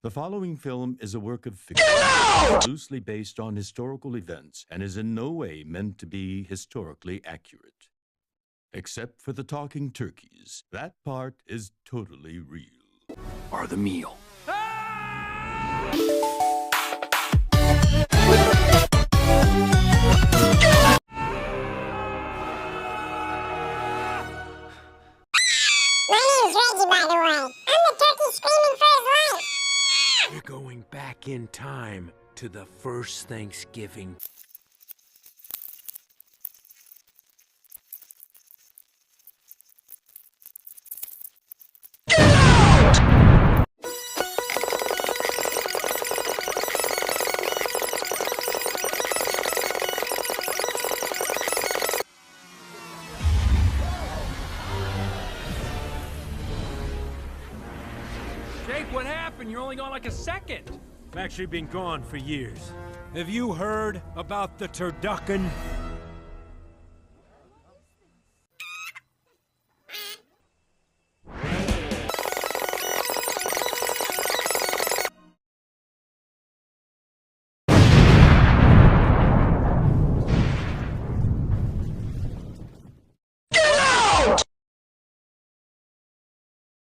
The following film is a work of fiction, loosely based on historical events, and is in no way meant to be historically accurate. Except for the talking turkeys. That part is totally real. Are the meal. My name's Reggie, by the way. I'm the turkey screaming for his life. We're going back in time to the first Thanksgiving. Jake, what happened? You're only gone like a second. I've actually been gone for years. Have you heard about the turducken?